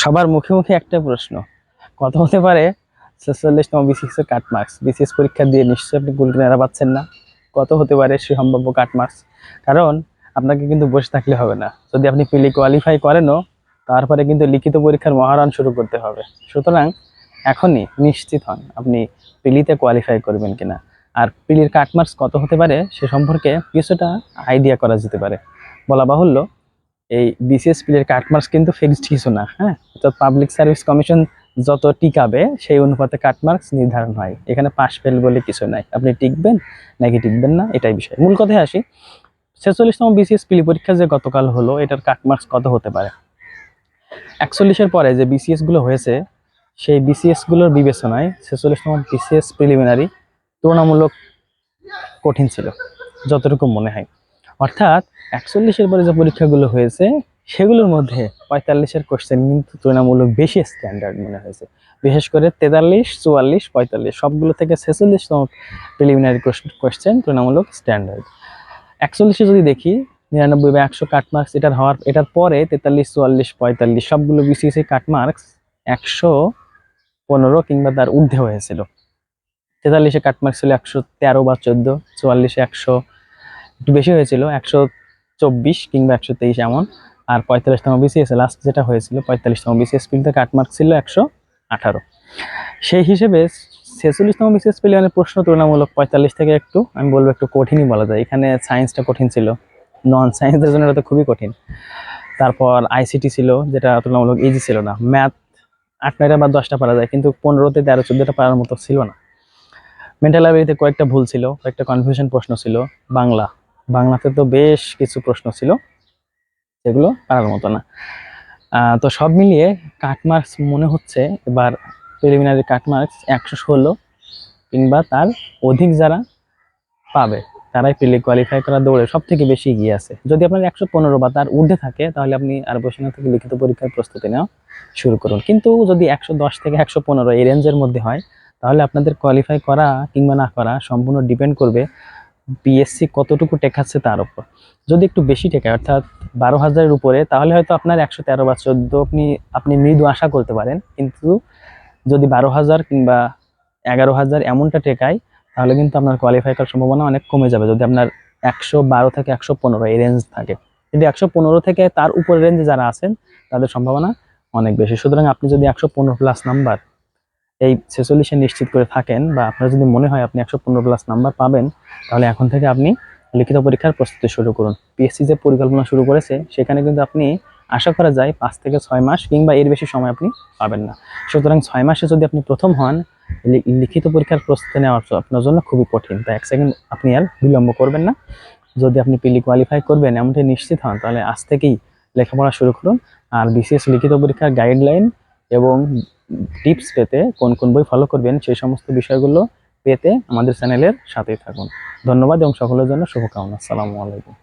সবার মুখে মুখে একটা প্রশ্ন, কত হতে পারে 46তম বিসিএস এর কাট মার্কস? বিসিএস পরীক্ষা দিয়ে নিশ্চয়ই আপনি কুল কিনারা পাচ্ছেন না। কত হতে পারে সে সম্ভাব্য কাট মার্কস? কারণ আপনাকে কিন্তু বসে থাকলে হবে না। যদি আপনি পিলি কোয়ালিফাই করেনও, তারপরে কিন্তু লিখিত পরীক্ষার মহারণ শুরু করতে হবে। সুতরাং এখনই নিশ্চিত হন আপনি পিলিতে কোয়ালিফাই করবেন কিনা। আর পিলির কাট মার্কস কত হতে পারে সে সম্পর্কে কিছুটা আইডিয়া করা যেতে পারে। বলা বাহুল্য, এই বিসিএস পিলির কাট মার্কস কিন্তু ফিক্সড কিছু না। হ্যাঁ, তো পাবলিক সার্ভিস কমিশন যত টিকাবে সেই অনুপাতে কাট মার্কস নির্ধারণ হয়। এখানে পাস ফেল বলে কিছু নাই, আপনি টিকবেন নাকি টিকবেন না এটাই বিষয়। মূল কথায় আসি, 46তম বিসিএস পিলি পরীক্ষা যে গতকাল হলো, এটার কাট মার্কস কত হতে পারে? 41-এর পরে যে বিসিএস গুলো হয়েছে, সেই বিসিএস গুলোর বিবেচনায় 46তম বিসিএস প্রিলিমিনারি তুলনামূলক কঠিন ছিল যতটুকু মনে হয়। অর্থাৎ 41-এর পরে যে পরীক্ষাগুলো হয়েছে সেগুলোর মধ্যে 45-এর কোশ্চেন কিন্তু তুলনামূলক বেশি স্ট্যান্ডার্ড মনে হয়েছে। বিশেষ করে 43, 44, 45 সবগুলো থেকে 46তম প্রিলিমিনারি কোশ্চেন তুলনামূলক স্ট্যান্ডার্ড। 41-এ যদি দেখি 99/100 কাট মার্কস এটার পরে 43, 44, 45 সবগুলো বিসিএস কাট মার্কস 115 কিংবা তার ঊর্ধ্বে হয়েছিল। 43-এ কাট মার্কস ছিল 113 বা 14, 44-এ 100 একটু বেশি হয়েছিল 124 কিংবা 123 এমন। আর 45তম বিসিএস লাস্ট যেটা হয়েছিল 45তম বিসিএস পিলিতে কাট মার্কস ছিল 118। সেই হিসেবে 46তম বিসিএস প্রিলিমিনারি প্রশ্ন তুলনামূলক 45 থেকে একটু, আমি বলবো একটু কঠিনই বলা যায়। এখানে সায়েন্সটা কঠিন ছিল, নন সায়েন্সের জন্য এটা তো খুবই কঠিন। তারপর আইসিটি ছিল, যেটা তুলনামূলক ইজি ছিল না। ম্যাথ 8-9টা বা 10টা পারা যায়, কিন্তু 15তে 13-14টা পারার মতো ছিল না। মেন্টাল অ্যাবিলিটিতে কয়েকটা ভুল ছিল, কয়েকটা কনফিউশন প্রশ্ন ছিল। বাংলাতে তো বেশ কিছু প্রশ্ন ছিল যেগুলো পারার মতো না। তো সব মিলিয়ে কাট মার্কস মনে হচ্ছে এবার প্রিলিমিনারি কাট মার্কস 116 কিংবা তার অধিক যারা পাবে তারাই প্রিলি কোয়ালিফাই করা দৌড়ে সব থেকে বেশি এগিয়ে আছে। যদি আপনার 115 বা তার ঊর্ধ্বে থাকে, তাহলে আপনি আর বসে না থেকে লিখিত পরীক্ষার প্রস্তুতি নেওয়া শুরু করুন। কিন্তু যদি 110 থেকে 115 এই রেঞ্জের মধ্যে হয়, তাহলে আপনাদের কোয়ালিফাই করা কিংবা না করা সম্পূর্ণ ডিপেন্ড করবে পিএসসি কতটুকু টেকাচ্ছে তার উপর। যদি একটু বেশি টেকায়, অর্থাৎ 12,000-এর উপরে, তাহলে হয়তো আপনার 113 বা 14 আপনি মৃদু আশা করতে পারেন। কিন্তু যদি 12,000 কিংবা 11,000 এমনটা টেকায়, তাহলে কিন্তু আপনার কোয়ালিফাই করার সম্ভাবনা অনেক কমে যাবে। যদি আপনার 112 থেকে 115 এই রেঞ্জ থাকে, যদি 115 থেকে তার উপরে রেঞ্জে যারা আছেন তাদের সম্ভাবনা অনেক বেশি। সুতরাং আপনি যদি 115+ নাম্বার এই 46-এ নিশ্চিত করে থাকেন, বা আপনার যদি মনে হয় আপনি 115+ নাম্বার পাবেন, তাহলে এখন থেকে আপনি লিখিত পরীক্ষার প্রস্তুতি শুরু করুন। পিএসসি যে পরিকল্পনা শুরু করেছে, সেখানে কিন্তু আপনি আশা করা যায় 5 থেকে 6 মাস কিংবা এর বেশি সময় আপনি পাবেন না। সুতরাং 6 মাসে যদি আপনি প্রথম হন, লিখিত পরীক্ষার প্রস্তুতি নেওয়া আপনার জন্য খুবই কঠিন। তাই 1 সেকেন্ড আপনি আর বিলম্ব করবেন না। যদি আপনি পিলি কোয়ালিফাই করবেন এমনটি নিশ্চিত হন, তাহলে আজ থেকেই লেখাপড়া শুরু করুন। আর বিসিএস লিখিত পরীক্ষার গাইডলাইন এবং টিপস পেতে কোন কোন বই ফলো করবেন সেই সমস্ত বিষয়গুলো পেতে আমাদের চ্যানেলের সাথেই থাকুন। ধন্যবাদ এবং সকলের জন্য শুভকামনা। আসসালামু আলাইকুম।